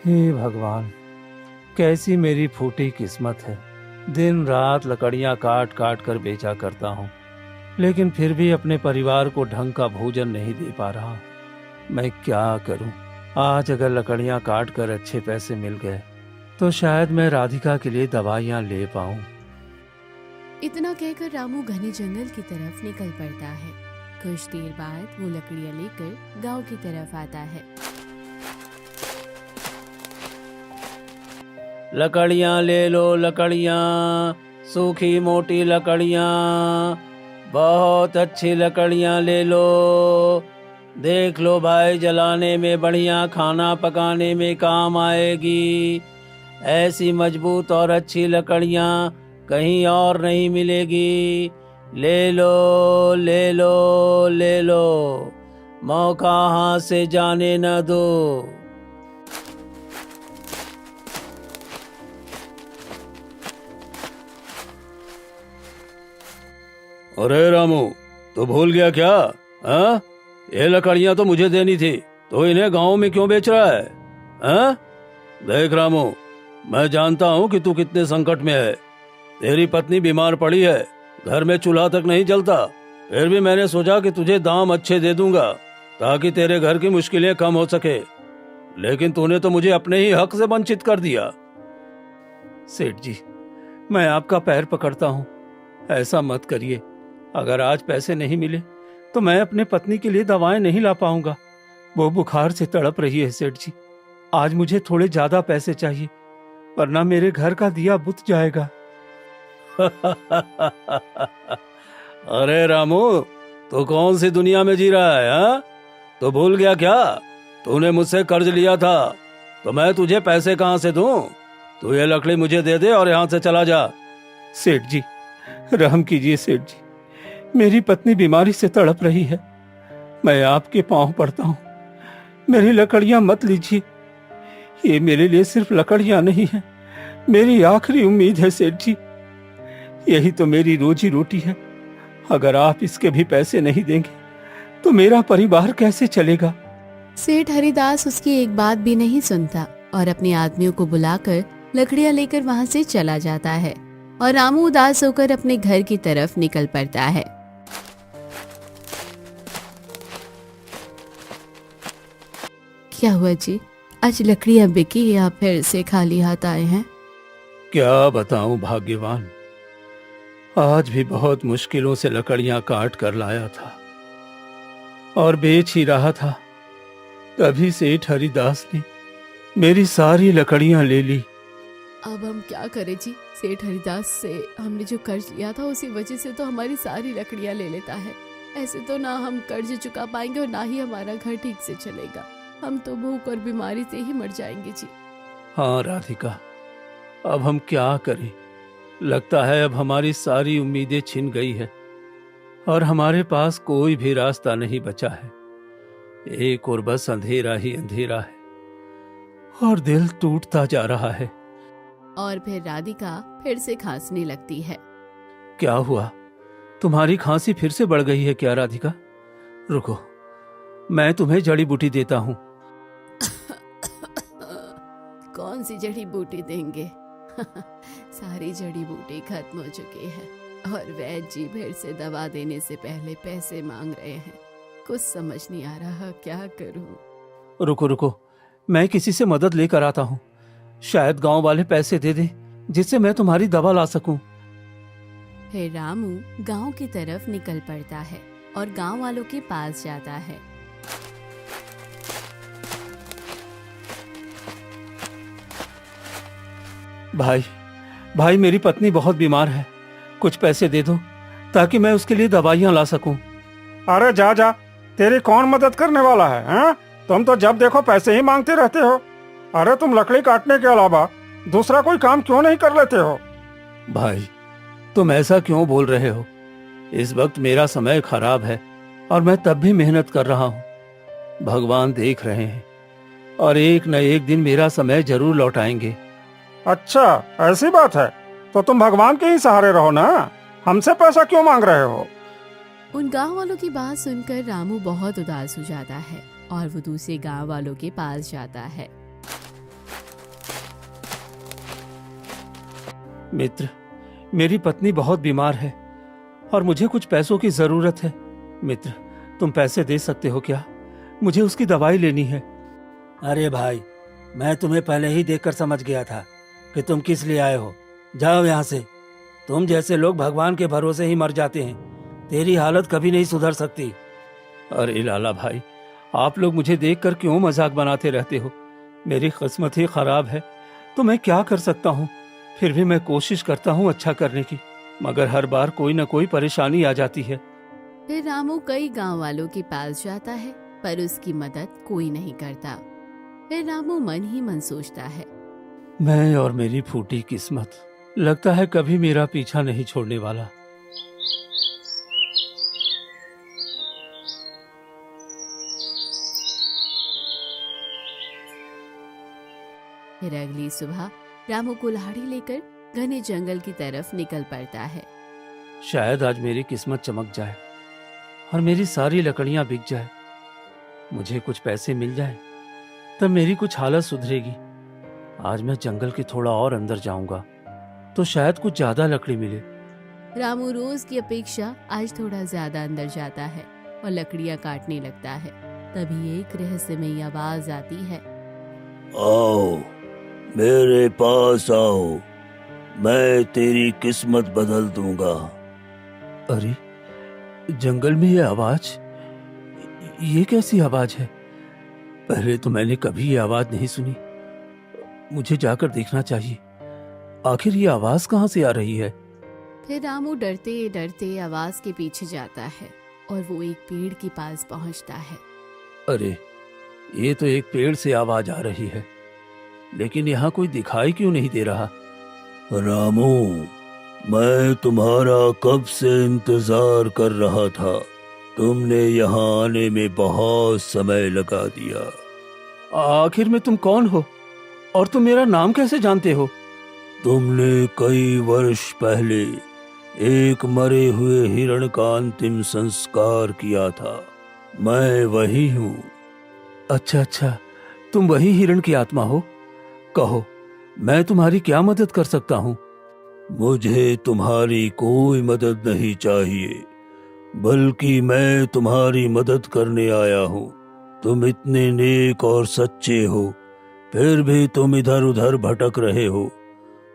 हे भगवान, कैसी मेरी फूटी किस्मत है। दिन रात लकड़ियां काट काट कर बेचा करता हूँ, लेकिन फिर भी अपने परिवार को ढंग का भोजन नहीं दे पा रहा। मैं क्या करूं? आज अगर लकड़ियां काट कर अच्छे पैसे मिल गए तो शायद मैं राधिका के लिए दवाइयां ले पाऊं। इतना कहकर रामू घने जंगल की तरफ निकल पड़ता है। कुछ देर बाद वो लकड़ियां लेकर गांव की तरफ आता है। लकड़ियां ले लो, लकड़ियां, सूखी मोटी लकड़ियां, बहुत अच्छी लकड़ियां ले लो। देख लो भाई, जलाने में बढ़िया, खाना पकाने में काम आएगी। ऐसी मजबूत और अच्छी लकड़ियां कहीं और नहीं मिलेगी। ले लो, ले लो, ले लो, मौका हाथ से जाने न दो। अरे रामू, तो भूल गया क्या? हाँ, ये लकड़ियां तो मुझे देनी थी, तो इन्हें गांव में क्यों बेच रहा है? हाँ? देख रामू, मैं जानता हूँ कि तू कितने संकट में है। तेरी पत्नी बीमार पड़ी है, घर में चूल्हा तक नहीं जलता। फिर भी मैंने सोचा कि तुझे दाम अच्छे दे दूंगा ताकि तेरे घर की मुश्किलें कम हो सके, लेकिन तूने तो मुझे अपने ही हक से वंचित कर दिया। सेठ जी, मैं आपका पैर पकड़ता हूँ, ऐसा मत करिए। अगर आज पैसे नहीं मिले तो मैं अपने पत्नी के लिए दवाएं नहीं ला पाऊंगा। वो बुखार से तड़प रही है सेठ जी। आज मुझे थोड़े ज्यादा पैसे चाहिए, वरना मेरे घर का दिया बुझ जाएगा। अरे रामू, तो कौन सी दुनिया में जी रहा है? हा? तो भूल गया क्या? तूने मुझसे कर्ज लिया था, तो मैं तुझे पैसे कहां से दूं? तू ये लकड़ी मुझे दे दे और यहाँ से चला जा। सेठ जी, रहम कीजिए सेठ जी, मेरी पत्नी बीमारी से तड़प रही है। मैं आपके पांव पड़ता हूँ, मेरी लकड़ियां मत लीजिए। ये मेरे लिए सिर्फ लकड़ियां नहीं है, मेरी आखिरी उम्मीद है सेठ जी। यही तो मेरी रोजी रोटी है। अगर आप इसके भी पैसे नहीं देंगे तो मेरा परिवार कैसे चलेगा? सेठ हरिदास उसकी एक बात भी नहीं सुनता और अपने आदमियों को बुलाकर लकड़ियां लेकर वहां से चला जाता है और रामू उदास होकर अपने घर की तरफ निकल पड़ता है। क्या हुआ जी, आज लकड़ियां बिकी या फिर से खाली हाथ आए हैं? क्या बताऊं भाग्यवान, आज भी बहुत मुश्किलों से लकड़ियां काट कर लाया था और बेच ही रहा था, तभी सेठ हरिदास ने मेरी सारी लकड़ियां ले ली। अब हम क्या करें जी, सेठ हरिदास से हमने जो कर्ज लिया था उसी वजह से तो हमारी सारी लकड़ियां ले लेता है। ऐसे तो ना हम कर्ज चुका पाएंगे और ना ही हमारा घर ठीक से चलेगा। हम तो भूख और बीमारी से ही मर जाएंगे जी। हाँ राधिका, अब हम क्या करें? लगता है अब हमारी सारी उम्मीदें छिन गई है और हमारे पास कोई भी रास्ता नहीं बचा है। एक और बस अंधेरा ही अंधेरा है और दिल टूटता जा रहा है। और फिर राधिका फिर से खांसने लगती है। क्या हुआ? तुम्हारी खांसी फिर से बढ़ गई है क्या राधिका? रुको, मैं तुम्हें जड़ी बूटी देता हूँ। कौन सी जड़ी बूटी देंगे? सारी जड़ी बूटी खत्म हो चुकी है और वैद्य जी फिर से दवा देने से पहले पैसे मांग रहे हैं। कुछ समझ नहीं आ रहा, क्या करूं? रुको रुको, मैं किसी से मदद लेकर आता हूँ। शायद गांव वाले पैसे दे दें जिससे मैं तुम्हारी दवा ला सकूं। फिर रामू गांव की तरफ निकल पड़ता है और गांव वालों के पास जाता है। भाई, भाई मेरी पत्नी बहुत बीमार है, कुछ पैसे दे दो ताकि मैं उसके लिए दवाइयां ला सकूं। अरे जा जा, तेरी कौन मदद करने वाला है? हैं? तुम तो जब देखो पैसे ही मांगते रहते हो। अरे तुम लकड़ी काटने के अलावा दूसरा कोई काम क्यों नहीं कर लेते हो? भाई, तुम ऐसा क्यों बोल रहे हो? इस वक्त मेरा समय खराब है और मैं तब भी मेहनत कर रहा हूँ। भगवान देख रहे हैं और एक न एक दिन मेरा समय जरूर लौटाएंगे। अच्छा, ऐसी बात है तो तुम भगवान के ही सहारे रहो ना। हमसे पैसा क्यों मांग रहे हो? उन गांव वालों की बात सुनकर रामू बहुत उदास हो जाता है और वो दूसरे गांव वालों के पास जाता है। मित्र, मेरी पत्नी बहुत बीमार है और मुझे कुछ पैसों की जरूरत है। मित्र, तुम पैसे दे सकते हो क्या? मुझे उसकी दवाई लेनी है। अरे भाई, मैं तुम्हें पहले ही देखकर समझ गया था कि तुम किस लिए आए हो। जाओ यहाँ से। तुम जैसे लोग भगवान के भरोसे ही मर जाते हैं। तेरी हालत कभी नहीं सुधर सकती। अरे लाला भाई, आप लोग मुझे देखकर क्यों मजाक बनाते रहते हो? मेरी किस्मत ही खराब है तो मैं क्या कर सकता हूँ? फिर भी मैं कोशिश करता हूँ अच्छा करने की, मगर हर बार कोई न कोई परेशानी आ जाती है। फिर रामू कई गांव वालों के पास जाता है पर उसकी मदद कोई नहीं करता। फिर रामू मन ही मन सोचता है, मैं और मेरी फूटी किस्मत, लगता है कभी मेरा पीछा नहीं छोड़ने वाला। फिर अगली सुबह रामू कुल्हाड़ी लेकर घने जंगल की तरफ निकल पड़ता है। शायद आज मेरी किस्मत चमक जाए और मेरी सारी लकड़ियां बिक जाए, मुझे कुछ पैसे मिल जाए, तब मेरी कुछ हालत सुधरेगी। आज मैं जंगल के थोड़ा और अंदर जाऊंगा तो शायद कुछ ज्यादा लकड़ी मिले। रामू रोज की अपेक्षा आज थोड़ा ज्यादा अंदर जाता है और लकड़ियां काटने लगता है। तभी एक रहस्यमयी आवाज आती है, आओ, मेरे पास आओ, मैं तेरी किस्मत बदल दूंगा। अरे, जंगल में ये आवाज, ये कैसी आवाज है? पहले तो मैंने कभी ये आवाज नहीं सुनी। मुझे जाकर देखना चाहिए, आखिर ये आवाज कहाँ से आ रही है। फिर रामू डरते डरते आवाज के पीछे जाता है और वो एक पेड़ के पास पहुंचता है। अरे, ये तो एक पेड़ से आवाज आ रही है, लेकिन यहाँ कोई दिखाई क्यों नहीं दे रहा? रामू, मैं तुम्हारा कब से इंतजार कर रहा था। तुमने यहाँ आने में बहुत समय लगा दिया। आखिर में तुम कौन हो और तुम मेरा नाम कैसे जानते हो? तुमने कई वर्ष पहले एक मरे हुए हिरण का अंतिम संस्कार किया था। मैं वही हूँ। अच्छा अच्छा, तुम वही हिरण की आत्मा हो। कहो, मैं तुम्हारी क्या मदद कर सकता हूँ? मुझे तुम्हारी कोई मदद नहीं चाहिए, बल्कि मैं तुम्हारी मदद करने आया हूँ। तुम इतने नेक और सच्चे हो, फिर भी तुम इधर उधर भटक रहे हो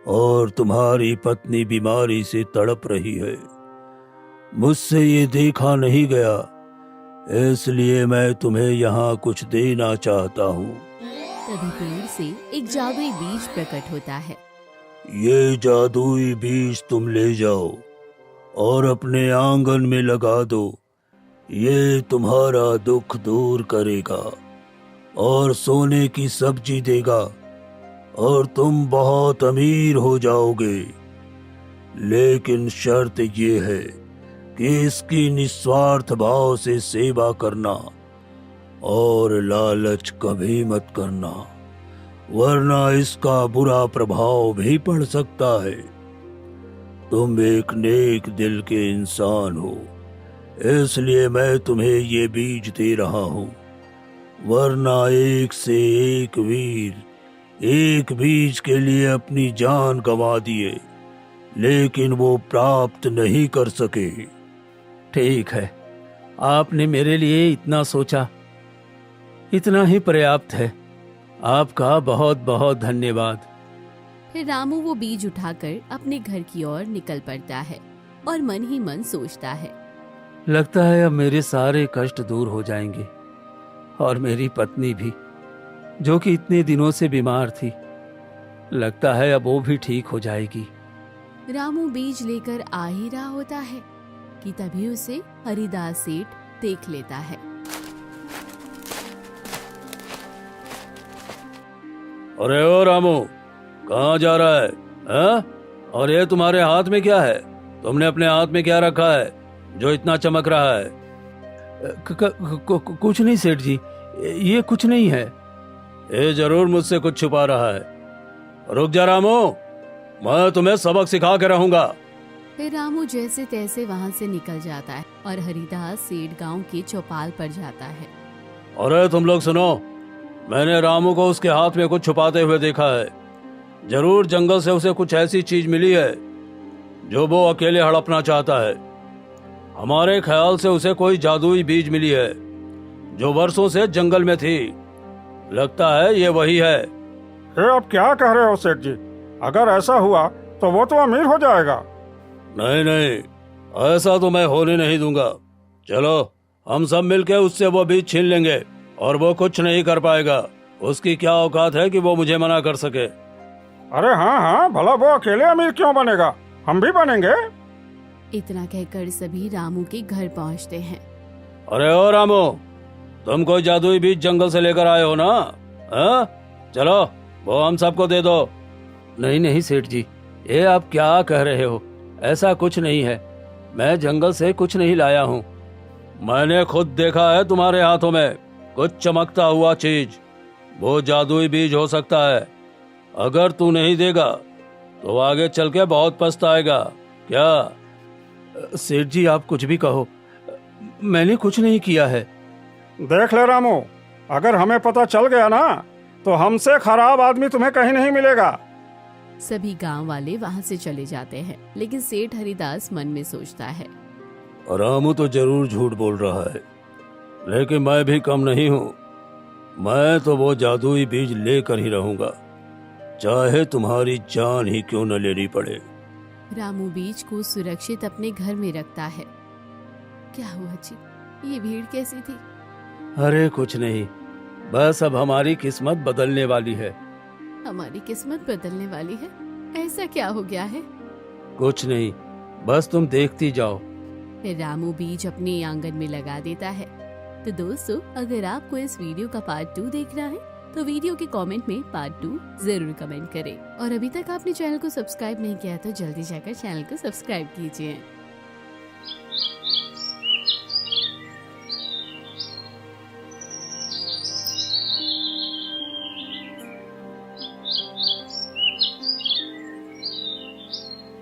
और तुम्हारी पत्नी बीमारी से तड़प रही है। मुझसे ये देखा नहीं गया, इसलिए मैं तुम्हें यहाँ कुछ देना चाहता हूँ। तभी पेड़ से एक जादुई बीज प्रकट होता है। ये जादुई बीज तुम ले जाओ और अपने आंगन में लगा दो। ये तुम्हारा दुख दूर करेगा और सोने की सब्जी देगा और तुम बहुत अमीर हो जाओगे। लेकिन शर्त ये है कि इसकी निस्वार्थ भाव से सेवा करना और लालच कभी मत करना, वरना इसका बुरा प्रभाव भी पड़ सकता है। तुम एक नेक दिल के इंसान हो, इसलिए मैं तुम्हें ये बीज दे रहा हूँ। वरना एक से एक वीर एक बीज के लिए अपनी जान गंवा दिए, लेकिन वो प्राप्त नहीं कर सके। ठीक है, आपने मेरे लिए इतना सोचा, इतना ही पर्याप्त है। आपका बहुत बहुत धन्यवाद। फिर रामू वो बीज उठाकर अपने घर की ओर निकल पड़ता है और मन ही मन सोचता है, लगता है अब मेरे सारे कष्ट दूर हो जाएंगे और मेरी पत्नी भी, जो कि इतने दिनों से बीमार थी, लगता है अब वो भी ठीक हो जाएगी। रामू बीज लेकर आ ही रहा होता है कि तभी उसे हरिदास सेठ देख लेता है। अरे ओ रामू, कहाँ जा रहा है? हाँ? और ये तुम्हारे हाथ में क्या है? तुमने अपने हाथ में क्या रखा है जो इतना चमक रहा है? कुछ नहीं सेठ जी, ये कुछ नहीं है। ये जरूर मुझसे कुछ छुपा रहा है। रुक जा रामू, मैं तुम्हें सबक सिखा के रहूंगा। फिर रामू जैसे तैसे वहाँ से निकल जाता है और हरिदास सेठ गांव के चौपाल पर जाता है। अरे तुम लोग सुनो, मैंने रामू को उसके हाथ में कुछ छुपाते हुए देखा है। जरूर जंगल से उसे कुछ ऐसी चीज मिली है जो वो अकेले हड़पना चाहता है। हमारे ख्याल से उसे कोई जादुई बीज मिली है जो वर्षों से जंगल में थी। लगता है ये वही है। ये आप क्या कह रहे हो सेठ जी? अगर ऐसा हुआ तो वो तो अमीर हो जाएगा। नहीं नहीं, ऐसा तो मैं होने नहीं दूंगा। चलो हम सब मिलके उससे वो बीज छीन लेंगे और वो कुछ नहीं कर पाएगा। उसकी क्या औकात है कि वो मुझे मना कर सके। अरे हाँ हाँ, भला वो अकेले अमीर क्यों बनेगा, हम भी बनेंगे। इतना कहकर सभी रामू के घर पहुँचते हैं। अरे ओ रामू, तुम कोई जादुई बीज जंगल से लेकर आए हो ना? हाँ? चलो वो हम सबको दे दो। नहीं नहीं सेठ जी, ये आप क्या कह रहे हो? ऐसा कुछ नहीं है, मैं जंगल से कुछ नहीं लाया हूँ। मैंने खुद देखा है तुम्हारे हाथों में कुछ चमकता हुआ चीज। वो जादुई बीज हो सकता है। अगर तू नहीं देगा तो आगे चल के बहुत पछताएगा। क्या? सेठ जी आप कुछ भी कहो, मैंने कुछ नहीं किया है। देख ले रामू, अगर हमें पता चल गया ना तो हमसे खराब आदमी तुम्हें कहीं नहीं मिलेगा। सभी गांव वाले वहां से चले जाते हैं, लेकिन सेठ हरिदास मन में सोचता है, रामू तो जरूर झूठ बोल रहा है, लेकिन मैं भी कम नहीं हूँ। मैं तो वो जादुई बीज लेकर ही रहूंगा, चाहे तुम्हारी जान ही क्यों न लेनी पड़े। रामू बीज को सुरक्षित अपने घर में रखता है। क्या हुआ जी, ये भीड़ कैसी थी? अरे कुछ नहीं, बस अब हमारी किस्मत बदलने वाली है। हमारी किस्मत बदलने वाली है? ऐसा क्या हो गया है? कुछ नहीं, बस तुम देखती जाओ। फिर रामू बीज अपने आंगन में लगा देता है। तो दोस्तों, अगर आपको इस वीडियो का पार्ट 2 देखना है तो वीडियो के कमेंट में पार्ट 2 जरूर कमेंट करें। और अभी तक आपने चैनल को सब्सक्राइब नहीं किया तो जल्दी जाकर चैनल को सब्सक्राइब कीजिए।